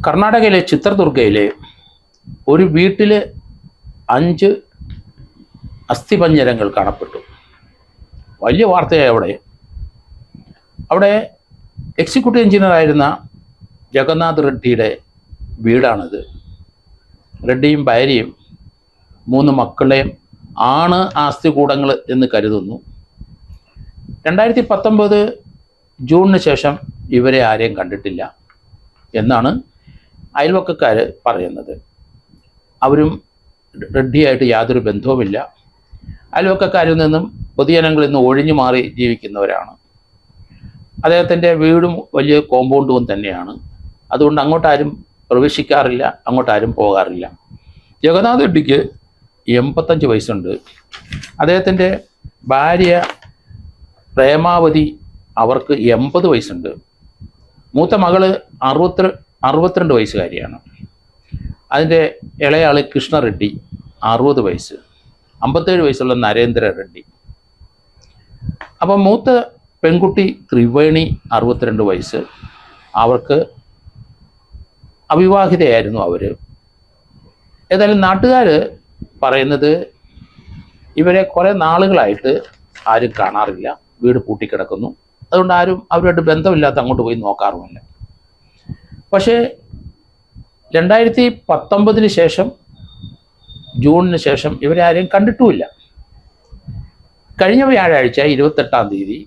കർണാടകയിലെ ചിത്രദുർഗയിലെ ഒരു വീട്ടിൽ 5 അസ്ഥിപഞ്ജരങ്ങൾ കാണപ്പെട്ടു. വലിയ വാർത്തയായി അവിടെ എക്സിക്യൂട്ടീവ് എഞ്ചിനീയറായിരുന്ന ജഗന്നാഥ് റെഡ്ഡിയുടെ വീടാണിത്. റെഡ്ഡിയും ഭാര്യയും 3 മക്കളെയും ആണ് ആസ്തികൂടങ്ങൾ എന്ന് കരുതുന്നു. 2019 ജൂണിന് ശേഷം ഇവരെ ആരെയും കണ്ടിട്ടില്ല എന്നാണ് അയൽവക്കക്കാർ പറയുന്നത്. അവരും റെഡ്ഡിയായിട്ട് യാതൊരു ബന്ധവുമില്ല. അയൽവക്കക്കാരിൽ നിന്നും പൊതുജനങ്ങളിൽ നിന്ന് ഒഴിഞ്ഞു മാറി ജീവിക്കുന്നവരാണ്. അദ്ദേഹത്തിൻ്റെ വീടും വലിയ കോമ്പൗണ്ടും തന്നെയാണ്. അതുകൊണ്ട് അങ്ങോട്ടാരും പ്രവേശിക്കാറില്ല, അങ്ങോട്ടാരും പോകാറില്ല. ജഗന്നാഥ് റെഡ്ഡിക്ക് 85 വയസ്സുണ്ട്. അദ്ദേഹത്തിൻ്റെ ഭാര്യ പ്രേമാവതി, അവർക്ക് 80 വയസ്സുണ്ട്. മൂത്ത മകള് 62 വയസ്സുകാരിയാണ്. അതിൻ്റെ ഇളയാൾ കൃഷ്ണ റെഡ്ഡി 60 വയസ്സ്. 57 വയസ്സുള്ള നരേന്ദ്ര റെഡ്ഡി. അപ്പം മൂത്ത പെൺകുട്ടി ത്രിവേണി 62 വയസ്സ്. അവർക്ക് അവിവാഹിതയായിരുന്നു അവർ. ഏതായാലും നാട്ടുകാർ പറയുന്നത് ഇവരെ കുറേ നാളുകളായിട്ട് ആരും കാണാറില്ല, വീട് പൂട്ടിക്കിടക്കുന്നു. അതുകൊണ്ട് ആരും അവരുമായിട്ട് ബന്ധമില്ലാത്ത അങ്ങോട്ട് പോയി നോക്കാറുമില്ല. പക്ഷേ 2019 ശേഷം, ജൂണിന് ശേഷം ഇവരെ ആരെയും കണ്ടിട്ടുമില്ല. കഴിഞ്ഞ വ്യാഴാഴ്ച 28-ാം തീയതി,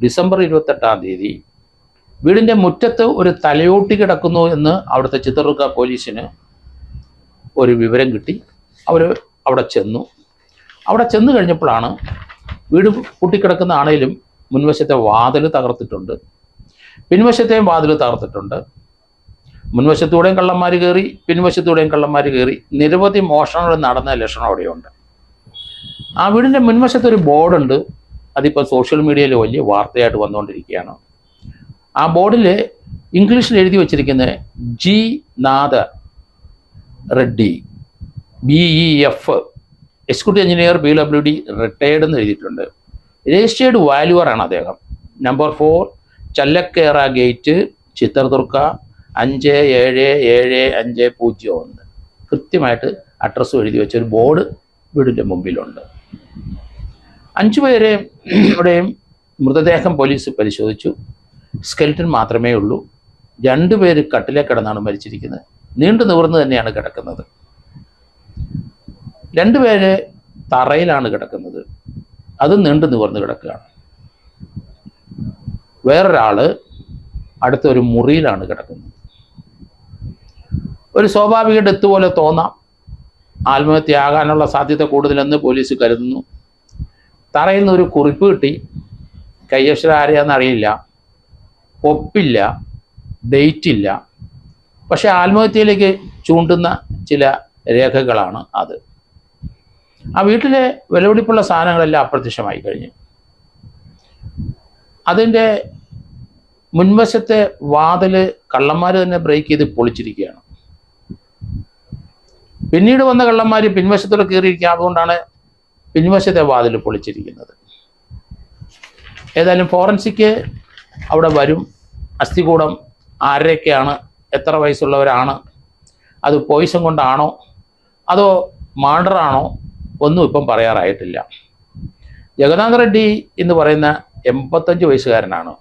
ഡിസംബർ 28-ാം തീയതി വീടിൻ്റെ മുറ്റത്ത് ഒരു തലയോട്ടി കിടക്കുന്നു എന്ന് അവിടുത്തെ ചിത്രദുർഗ പോലീസിന് ഒരു വിവരം കിട്ടി. അവർ അവിടെ ചെന്നു കഴിഞ്ഞപ്പോഴാണ് വീട് പൂട്ടിക്കിടക്കുന്ന ആണെങ്കിലും മുൻവശത്തെ വാതിൽ തകർത്തിട്ടുണ്ട്, പിൻവശത്തെയും വാതിൽ തകർത്തിട്ടുണ്ട്. മുൻവശത്തൂടെയും കള്ളന്മാർ കയറി, പിൻവശത്തൂടെയും കള്ളന്മാർ കയറി. നിരവധി മോഷണങ്ങൾ നടന്ന ലക്ഷണം അവിടെയുണ്ട്. ആ വീടിൻ്റെ മുൻവശത്തൊരു ബോർഡുണ്ട്. അതിപ്പോൾ സോഷ്യൽ മീഡിയയിൽ വലിയ വാർത്തയായിട്ട് വന്നുകൊണ്ടിരിക്കുകയാണ്. ആ ബോർഡിൽ ഇംഗ്ലീഷിൽ എഴുതി വച്ചിരിക്കുന്നത് G Natha Reddy, BEF, executive engineer, PWD, retired എന്ന് എഴുതിയിട്ടുണ്ട്. രജിസ്റ്റേർഡ് വാല്യൂവറാണ് അദ്ദേഹം. Number 4 Challakere gate, Chitradurga 577501. കൃത്യമായിട്ട് അഡ്രസ്സും എഴുതി വെച്ചൊരു ബോർഡ് വീടിൻ്റെ മുമ്പിലുണ്ട്. 5 പേരെയും മൃതദേഹം പോലീസ് പരിശോധിച്ചു. സ്കെൽറ്റൻ മാത്രമേ ഉള്ളൂ. 2 പേര് കട്ടിലേ കിടന്നാണ് മരിച്ചിരിക്കുന്നത്. നീണ്ടു നിവർന്ന് തന്നെയാണ് കിടക്കുന്നത്. 2 പേര് തറയിലാണ് കിടക്കുന്നത്, അത് നീണ്ടു നിവർന്ന് കിടക്കുകയാണ്. വേറൊരാൾ അടുത്തൊരു മുറിയിലാണ് കിടക്കുന്നത്. ഒരു സ്വാഭാവിക ഡെത്ത് പോലെ തോന്നാം, ആത്മഹത്യയാകാനുള്ള സാധ്യത കൂടുതലെന്ന് പോലീസ് കരുതുന്നു. തറയിൽ നിന്ന് ഒരു കുറിപ്പ് കിട്ടി. കയ്യക്ഷരം ആരെയാണെന്ന് അറിയില്ല, ഒപ്പില്ല, ഡേറ്റ് ഇല്ല. പക്ഷെ ആത്മഹത്യയിലേക്ക് ചൂണ്ടുന്ന ചില രേഖകളാണ് അത്. ആ വീട്ടിലെ വിലപിടിപ്പുള്ള സാധനങ്ങളെല്ലാം അപ്രത്യക്ഷമായി കഴിഞ്ഞു. അതിൻ്റെ മുൻവശത്തെ വാതിൽ കള്ളന്മാർ തന്നെ ബ്രേക്ക് ചെയ്ത് പൊളിച്ചിരിക്കുകയാണ്. പിന്നീട് വന്ന കള്ളന്മാർ പിൻവശത്തോടെ കയറിയിരിക്കുക, അതുകൊണ്ടാണ് പിൻവശത്തെ വാതിൽ പൊളിച്ചിരിക്കുന്നത്. ഏതായാലും ഫോറൻസിക് അവിടെ വരും. അസ്ഥികൂടം ആരൊക്കെയാണ്, എത്ര വയസ്സുള്ളവരാണ്, അത് പോയിസൺ കൊണ്ടാണോ അതോ മർഡറാണോ ഒന്നും ഇപ്പം പറയാറായിട്ടില്ല. ജഗന്നാഥ് റെഡ്ഡി എന്ന് പറയുന്ന 85 വയസ്സുകാരനാണ്.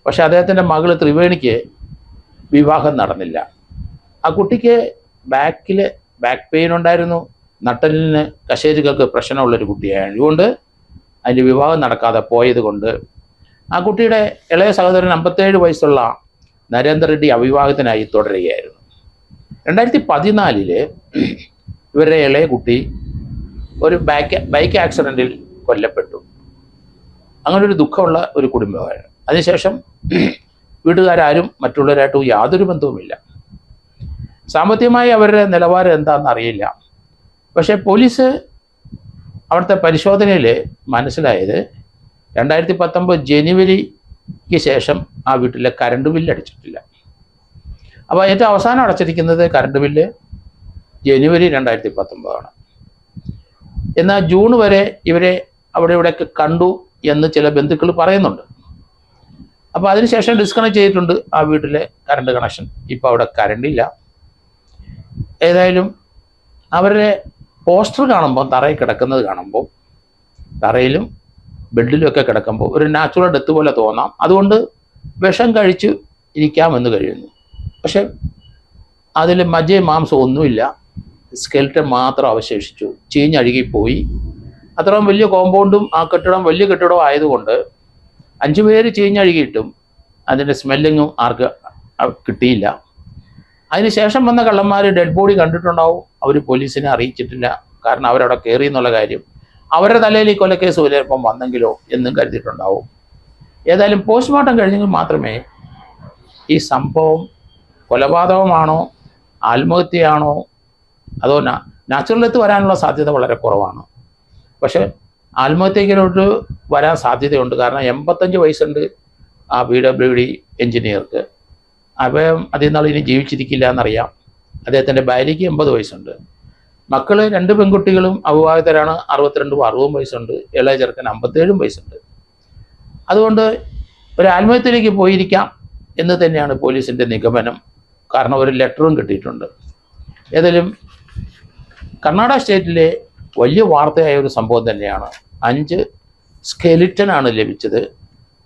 പക്ഷെ അദ്ദേഹത്തിൻ്റെ മകൾ ത്രിവേണിക്ക് വിവാഹം നടന്നില്ല. ആ കുട്ടിക്ക് ബാക്ക് പെയിൻ ഉണ്ടായിരുന്നു, നട്ടലിന് കശേരുകൾക്ക് പ്രശ്നമുള്ളൊരു കുട്ടിയായതുകൊണ്ട് അതിൻ്റെ വിവാഹം നടക്കാതെ പോയത് കൊണ്ട് ആ കുട്ടിയുടെ ഇളയ സഹോദരൻ 57 വയസ്സുള്ള നരേന്ദ്ര റെഡ്ഡി അവിവാഹിതനായി തുടരുകയായിരുന്നു. 2014 ഇവരുടെ ഇളയ കുട്ടി ഒരു ബൈക്ക് ആക്സിഡൻറ്റിൽ കൊല്ലപ്പെട്ടു. അങ്ങനെ ഒരു ദുഃഖമുള്ള ഒരു കുടുംബമായിരുന്നു. അതിനുശേഷം വീട്ടുകാരും മറ്റുള്ളവരായിട്ട് യാതൊരു ബന്ധവുമില്ല. സാമ്പത്തികമായി അവരുടെ നിലവാരം എന്താണെന്ന് അറിയില്ല. പക്ഷേ പോലീസ് അവിടുത്തെ പരിശോധനയിൽ മനസ്സിലായത് 2019 ജനുവരിക്ക് ശേഷം ആ വീട്ടിലെ കറണ്ട് ബില്ല് അടിച്ചിട്ടില്ല. അപ്പോൾ ഏറ്റവും അവസാനം അടച്ചിരിക്കുന്നത് കറണ്ട് ബില്ല് ജനുവരി 2019 എന്നാൽ ജൂൺ വരെ ഇവരെ അവിടെ ഇവിടെയൊക്കെ കണ്ടു എന്ന് ചില ബന്ധുക്കൾ പറയുന്നുണ്ട്. അപ്പോൾ അതിനുശേഷം ഡിസ്കണക്ട് ചെയ്തിട്ടുണ്ട് ആ വീട്ടിലെ കറണ്ട് കണക്ഷൻ. ഇപ്പോൾ അവിടെ കറണ്ടില്ല. ഏതായാലും അവരുടെ പോസ്റ്റർ കാണുമ്പോൾ തറയിൽ കിടക്കുന്നത് കാണുമ്പോൾ തറയിലും ബെഡിലുമൊക്കെ കിടക്കുമ്പോൾ ഒരു നാച്ചുറൽ ഡെത്ത് പോലെ തോന്നാം. അതുകൊണ്ട് വിഷം കഴിച്ച് ഇരിക്കാമെന്ന് കഴിയുന്നു. പക്ഷെ അതിൽ മജ്ജയും മാംസവും ഒന്നുമില്ല, സ്കെൽറ്റൻ മാത്രം അവശേഷിച്ചു, ചീഞ്ഞഴുകിപ്പോയി. അത്രയും വലിയ കോമ്പൗണ്ടും ആ കെട്ടിടം വലിയ കെട്ടിടവും ആയതുകൊണ്ട് 5 പേര് ചീഞ്ഞഴുകിയിട്ടും അതിൻ്റെ സ്മെല്ലിങ്ങും ആർക്ക് കിട്ടിയില്ല. അതിനുശേഷം വന്ന കള്ളന്മാർ ഡെഡ് ബോഡി കണ്ടിട്ടുണ്ടാവും, അവർ പോലീസിനെ അറിയിച്ചിട്ടില്ല. കാരണം അവരവിടെ കയറി എന്നുള്ള കാര്യം അവരുടെ തലയിൽ ഈ കൊലക്കേസ് ചിലപ്പം വന്നെങ്കിലോ എന്നും കരുതിയിട്ടുണ്ടാവും. ഏതായാലും പോസ്റ്റ്മോർട്ടം കഴിഞ്ഞെങ്കിൽ മാത്രമേ ഈ സംഭവം കൊലപാതകമാണോ ആത്മഹത്യയാണോ അതോ നാച്ചുറൽ ഡെത്ത് വരാനുള്ള സാധ്യത വളരെ കുറവാണ്. പക്ഷെ ആത്മഹത്യയിലോട്ട് വരാൻ സാധ്യതയുണ്ട്. കാരണം 85 വയസ്സുണ്ട് ആ PWD എഞ്ചിനീയർക്ക്. അപ്പം അതിൽ നിന്നാൾ ഇനി ജീവിച്ചിരിക്കില്ല എന്നറിയാം. അദ്ദേഹത്തിൻ്റെ ഭാര്യയ്ക്ക് 80 വയസ്സുണ്ട്. മക്കൾ 2 പെൺകുട്ടികളും അവിവാഹിതരാണ്, 62 60 വയസ്സുണ്ട്. ഇളയ ചെറുക്കൻ 57 വയസ്സുണ്ട്. അതുകൊണ്ട് ഒരു ആത്മഹത്യയിലേക്ക് പോയിരിക്കാം എന്ന് തന്നെയാണ് പോലീസിൻ്റെ നിഗമനം. കാരണം ഒരു ലെറ്ററും കിട്ടിയിട്ടുണ്ട്. ഏതായാലും കർണാടക സ്റ്റേറ്റിലെ വലിയ വാർത്തയായ ഒരു സംഭവം തന്നെയാണ്. 5 സ്കെലിറ്റനാണ് ലഭിച്ചത്.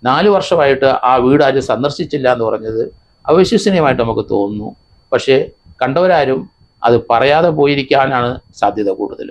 4 വർഷമായിട്ട് ആ വീട് ആരും സന്ദർശിച്ചില്ല എന്ന് പറഞ്ഞത് അവിശ്വസനീയമായിട്ട് നമുക്ക് തോന്നുന്നു. പക്ഷേ കണ്ടവരാരും അത് പറയാതെ പോയിരിക്കാനാണ് സാധ്യത കൂടുതൽ.